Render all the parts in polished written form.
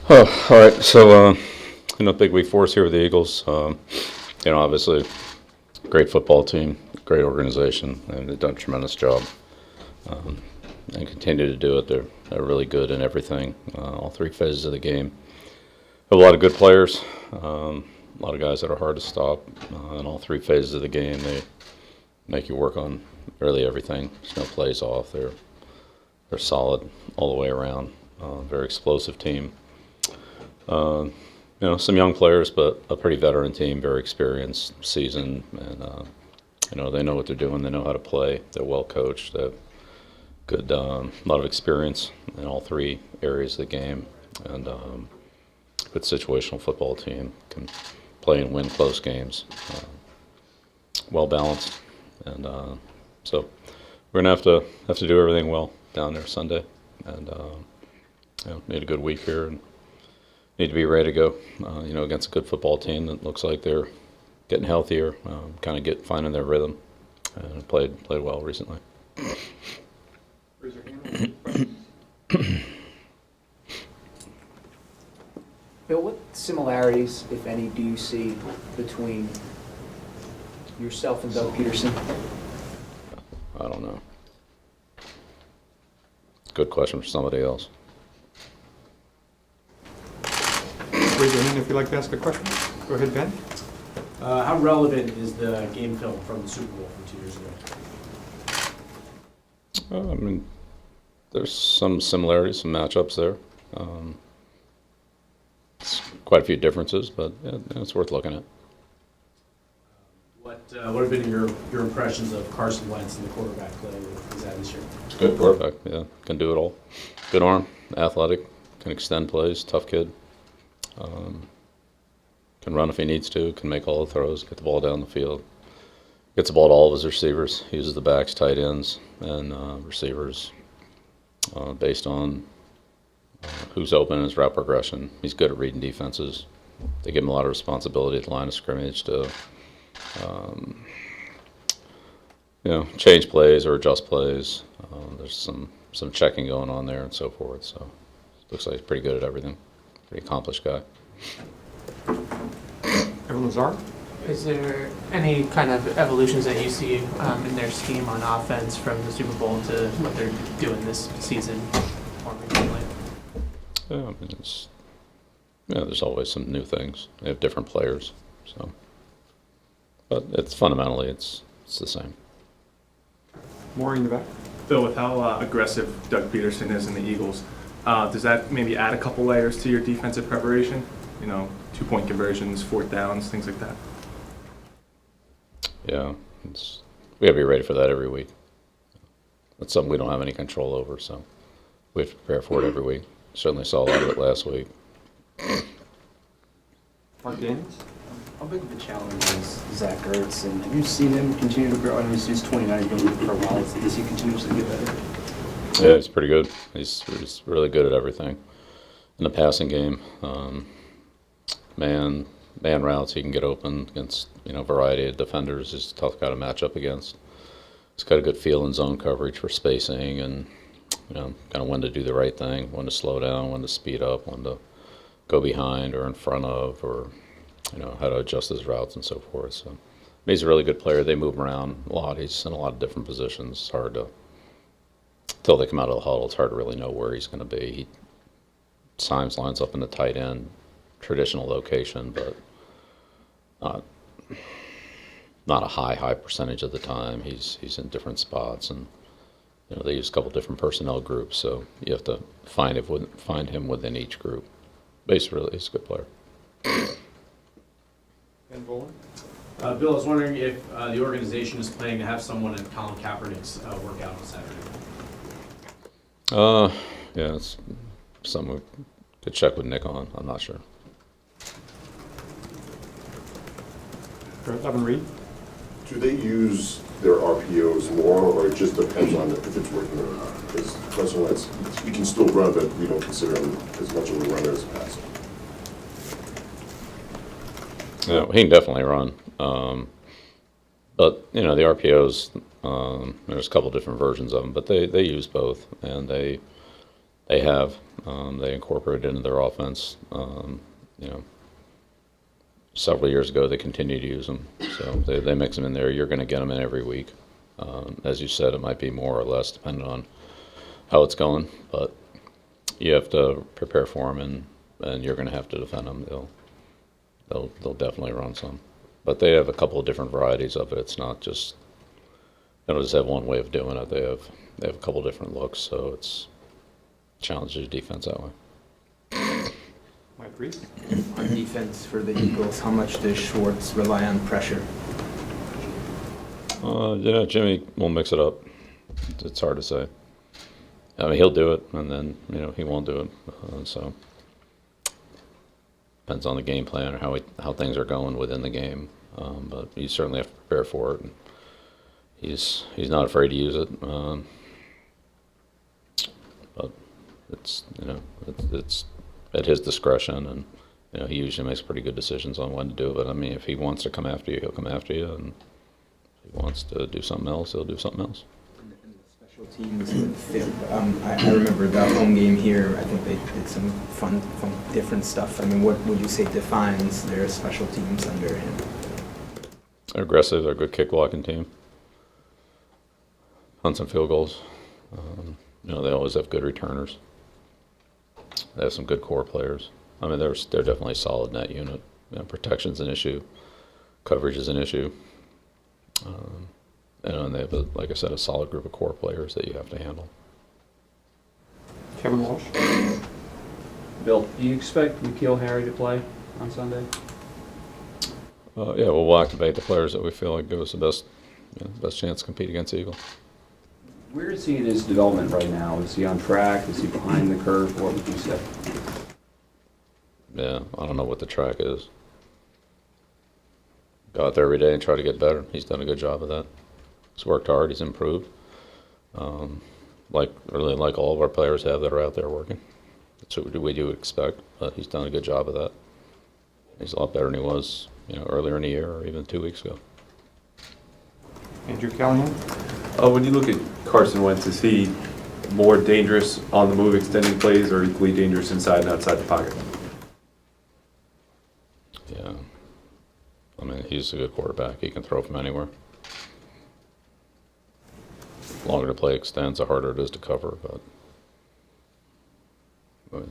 Oh, all right. So, big week for us here with the Eagles. Obviously, great football team, great organization, and they've done a tremendous job and continue to do it. They're really good in everything, all three phases of the game. Have a lot of good players, a lot of guys that are hard to stop in all three phases of the game. They make you work on really everything. There's no plays off. They're solid all the way around. Very explosive team. Some young players, but a pretty veteran team, very experienced, seasoned, and they know what they're doing. They know how to play. They're well coached. They have good, lot of experience in all three areas of the game, and good situational football team can play and win close games. Well balanced, and so we're gonna have to do everything well down there Sunday, and need a good week here and need to be ready to go, against a good football team that looks like they're getting healthier, finding their rhythm, and played well recently. Raise your hand. Bill, what similarities, if any, do you see between yourself and Doug Peterson? I don't know. Good question for somebody else. Raise your hand if you'd like to ask a question. Go ahead, Ben. How relevant is the game film from the Super Bowl from 2 years ago? There's some similarities, some matchups there. Quite a few differences, but it's worth looking at. What have been your impressions of Carson Wentz and the quarterback play that he's had this year? It's a good quarterback, yeah. Can do it all. Good arm, athletic, can extend plays, tough kid. Can run if he needs to, can make all the throws, get the ball down the field. Gets the ball to all of his receivers, uses the backs, tight ends, and receivers based on who's open in his route progression. He's good at reading defenses. They give him a lot of responsibility at the line of scrimmage to change plays or adjust plays. There's some checking going on there and so forth. So looks like he's pretty good at everything. Pretty accomplished guy. Evan Lazar. Is there any kind of evolutions that you see in their scheme on offense from the Super Bowl to what they're doing this season? Yeah, there's always some new things. They have different players, so. But it's fundamentally it's the same. Maury in the back. Bill, with how aggressive Doug Peterson is in the Eagles, does that maybe add a couple layers to your defensive preparation? 2-point conversions, fourth downs, things like that. Yeah, we have to be ready for that every week. That's something we don't have any control over, so we have to prepare for it every week. Certainly saw a lot of it last week. Mark Daniels. How big of a challenge is Zach Ertz, and have you seen him continue to grow? I know he's 29, he's been with for a while. Does he continuously get better? Yeah, he's pretty good. He's really good at everything. In the passing game, man routes, he can get open against a variety of defenders. He's a tough guy to match up against. He's got a good feel in zone coverage for spacing and kind of when to do the right thing, when to slow down, when to speed up, when to go behind or in front of, or how to adjust his routes and so forth. So he's a really good player. They move him around a lot. He's in a lot of different positions. It's hard to, until they come out of the huddle, it's hard to really know where he's going to be. He sometimes lines up in the tight end, traditional location, but not a high percentage of the time. He's in different spots, and they use a couple different personnel groups, so you have to find him within each group. But he's a good player. Ben Boland. Bill, I was wondering if the organization is planning to have someone in Colin Kaepernick's workout on Saturday. Yeah, it's something we could check with Nick on. I'm not sure. Evan Reed. Do they use their RPOs more, or it just depends on if it's working or not? Because Carson Wentz, he can still run, but we don't consider him as much of a runner as a passer. Yeah, he can definitely run. But, the RPOs, there's a couple different versions of them, but they use both, and they They have. They incorporated it into their offense. Several years ago, they continue to use them. So they mix them in there. You're going to get them in every week. As you said, it might be more or less depending on how it's going, but you have to prepare for them, and you're going to have to defend them. They'll definitely run some, but they have a couple of different varieties of it. It's not just they don't just have one way of doing it. They have a couple different looks, so it's challenges your defense that way. Mike Reese? On defense for the Eagles, how much does Schwartz rely on pressure? Jimmy will mix it up. It's hard to say. I mean, he'll do it, and then he won't do it. So depends on the game plan or how things are going within the game. But you certainly have to prepare for it. And he's not afraid to use it. But it's it's at his discretion, and he usually makes pretty good decisions on when to do it. But I mean, if he wants to come after you, he'll come after you, and if he wants to do something else, he'll do something else. And the special teams, I remember the home game here. I think they did some fun, different stuff. I mean, what would you say defines their special teams under him? They're aggressive. They're a good kick blocking team. On some field goals. They always have good returners. They have some good core players. I mean, they're definitely a solid net unit. Protection's an issue. Coverage is an issue. And they have, like I said, a solid group of core players that you have to handle. Kevin Walsh? Bill, do you expect N'Keal Harry to play on Sunday? Yeah, we'll activate the players that we feel like give us the best chance to compete against the Eagles. Where is he in his development right now? Is he on track? Is he behind the curve? What would you say? Yeah, I don't know what the track is. Go out there every day and try to get better. He's done a good job of that. He's worked hard. He's improved. Like all of our players have that are out there working. That's what we do expect, but he's done a good job of that. He's a lot better than he was, earlier in the year or even 2 weeks ago. Andrew Callahan? When you look at Carson Wentz, is he more dangerous on the move extending plays or equally dangerous inside and outside the pocket? Yeah. I mean, he's a good quarterback. He can throw from anywhere. The longer the play extends, the harder it is to cover, but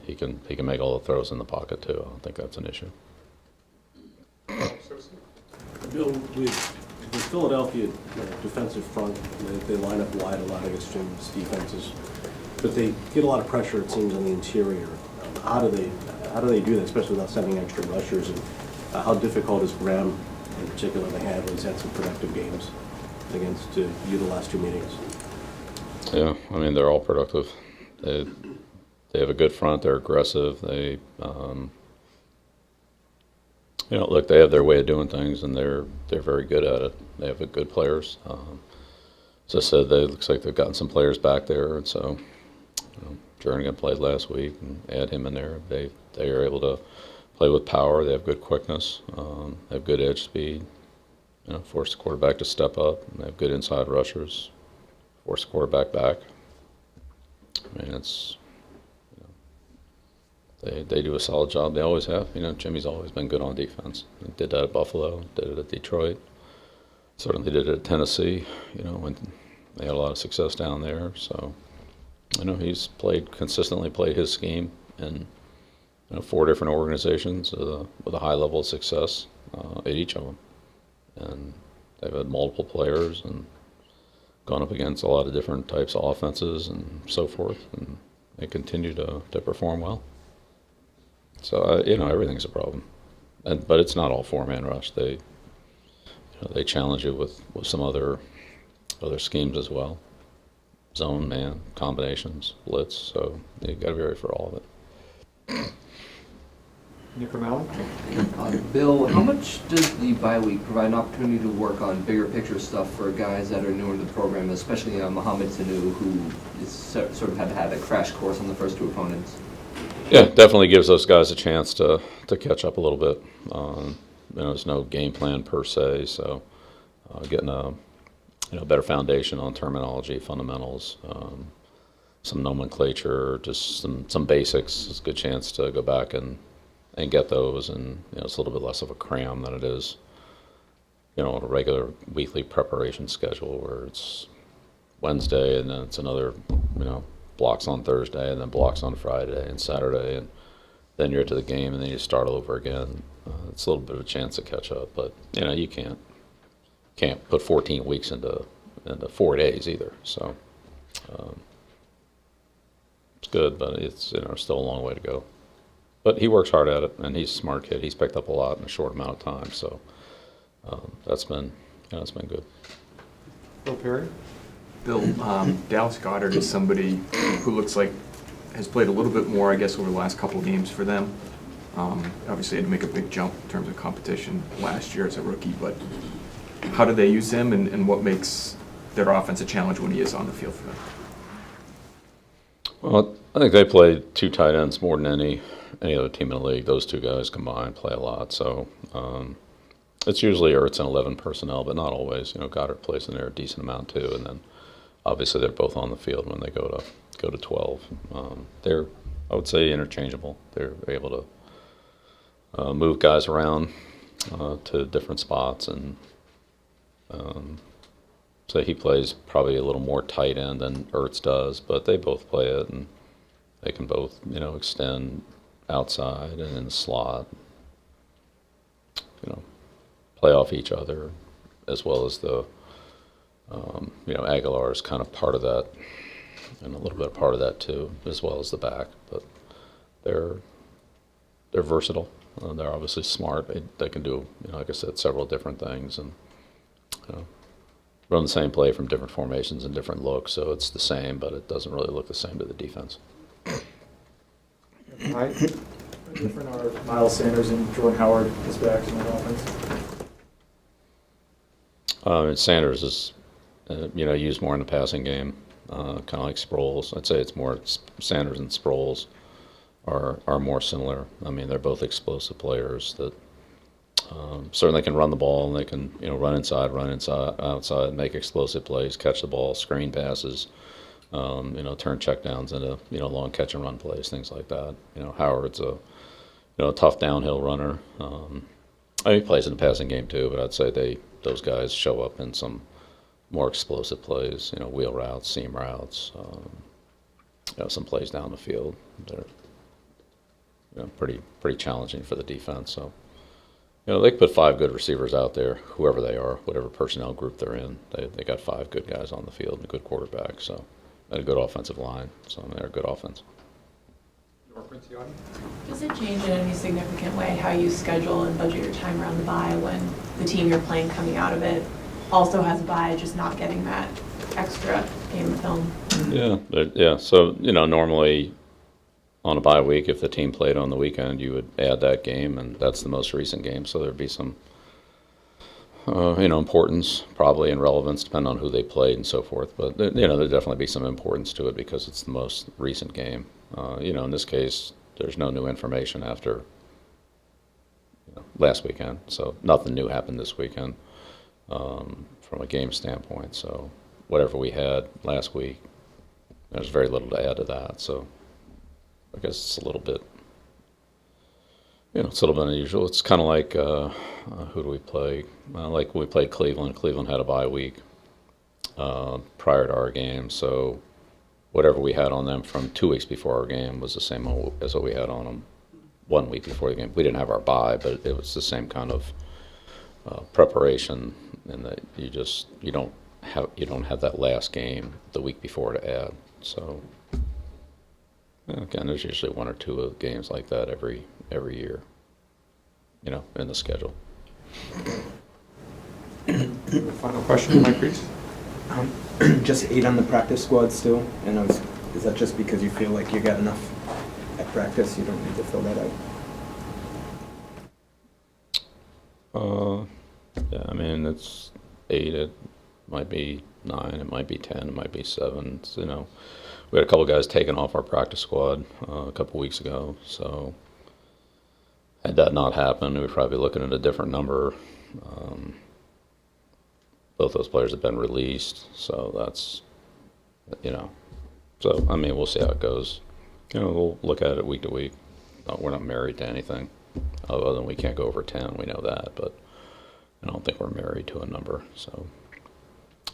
he can make all the throws in the pocket too. I don't think that's an issue. Bill, with Philadelphia defensive front, they line up wide a lot against Jim's defenses, but they get a lot of pressure, it seems, on the interior. How do they do that, especially without sending extra rushers? And how difficult is Graham in particular to handle? He's had some productive games against you the last 2 meetings. Yeah, I mean, they're all productive. They have a good front. They're aggressive. They look, they have their way of doing things, and they're very good at it. They have good players. As I said, it looks like they've gotten some players back there, and so Jernigan played last week, and add him in there. They are able to play with power. They have good quickness. They have good edge speed. Force the quarterback to step up. And they have good inside rushers. Force the quarterback back. I mean, They do a solid job. They always have. Jimmy's always been good on defense. He did that at Buffalo, did it at Detroit. Certainly did it at Tennessee, when they had a lot of success down there. So, he's consistently played his scheme in 4 different organizations with a high level of success at each of them. And they've had multiple players and gone up against a lot of different types of offenses and so forth. And they continue to perform well. So everything's a problem, but it's not all 4-man rush. They challenge you with some other schemes as well, zone, man, combinations, blitz. So you got to be ready for all of it. Nick O'Malley? Bill, how much does the bye week provide an opportunity to work on bigger picture stuff for guys that are newer to the program, especially Mohamed Sanu, who is sort of had to have a crash course on the first 2 opponents? Yeah, definitely gives those guys a chance to catch up a little bit. There's no game plan per se, so getting a better foundation on terminology, fundamentals, some nomenclature, just some basics. It's a good chance to go back and get those, and it's a little bit less of a cram than it is, a regular weekly preparation schedule where it's Wednesday and then it's another, blocks on Thursday and then blocks on Friday and Saturday, and then you're to the game and then you start all over again. It's a little bit of a chance to catch up, but you can't put 14 weeks into 4 days either. So it's good, but it's still a long way to go. But he works hard at it, and he's a smart kid. He's picked up a lot in a short amount of time, so that's been good. Bill Perry? Bill, Dallas Goedert is somebody who looks like has played a little bit more, I guess, over the last couple of games for them. Obviously, had to make a big jump in terms of competition last year as a rookie, but how do they use him, and what makes their offense a challenge when he is on the field for them? Well, I think they play two tight ends more than any other team in the league. Those two guys combined play a lot, so it's usually Ertz and 11 personnel, but not always. Goddard plays in there a decent amount too, and then obviously they're both on the field when they go to 12. They're, I would say, interchangeable. They're able to move guys around to different spots, and so he plays probably a little more tight end than Ertz does, but they both play it, and they can both extend outside and in the slot, play off each other, as well as the Aguilar is kind of part of that, and a little bit part of that too, as well as the back. But they're versatile. They're obviously smart. They can do, like I said, several different things, and run the same play from different formations and different looks. So it's the same, but it doesn't really look the same to the defense. Hi. Different are Miles Sanders and Jordan Howard as backs in that offense? Sanders is, used more in the passing game, kind of like Sproles. I'd say it's more Sanders and Sproles are more similar. I mean, they're both explosive players that certainly can run the ball, and they can run inside, outside, make explosive plays, catch the ball, screen passes, turn checkdowns into long catch and run plays, things like that. Howard's a tough downhill runner. He plays in the passing game too, but I'd say those guys show up in some more explosive plays, wheel routes, seam routes, some plays down the field. They're pretty challenging for the defense. So they can put 5 good receivers out there, whoever they are, whatever personnel group they're in. They got 5 good guys on the field and a good quarterback, so and a good offensive line. So they're a good offense. Does it change in any significant way how you schedule and budget your time around the bye when the team you're playing coming out of it also has a bye, just not getting that extra game of film? Yeah. So normally on a bye week, if the team played on the weekend, you would add that game, and that's the most recent game. So there'd be some importance probably and relevance depending on who they played and so forth. But there'd definitely be some importance to it because it's the most recent game. In this case, there's no new information after last weekend, so nothing new happened this weekend from a game standpoint. So whatever we had last week, there's very little to add to that. So I guess it's a little bit, it's a little bit unusual. It's kind of like who do we play? Like when we played Cleveland. Cleveland had a bye week prior to our game, so whatever we had on them from 2 weeks before our game was the same as what we had on them 1 week before the game. We didn't have our bye, but it was the same kind of preparation, in that you don't have that last game the week before to add. So again, there's usually 1 or 2 games like that every year, in the schedule. Final question, Mike Reese? Just 8 on the practice squad still, and is that just because you feel like you got enough at practice, you don't need to fill that out? Yeah, I mean, it's 8, it might be 9, it might be 10, it might be 7. It's, we had a couple guys taken off our practice squad a couple weeks ago, so had that not happened, we'd probably be looking at a different number. Both those players have been released, so that's, So, I mean, we'll see how it goes. You know, we'll look at it week to week. We're not married to anything, other than we can't go over 10, we know that, but I don't think we're married to a number, so,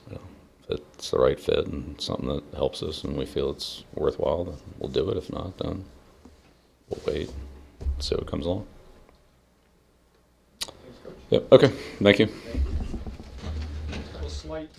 you know, if it's the right fit and something that helps us and we feel it's worthwhile, then we'll do it. If not, then we'll wait, see what comes along. Yep, okay, thank you. A slight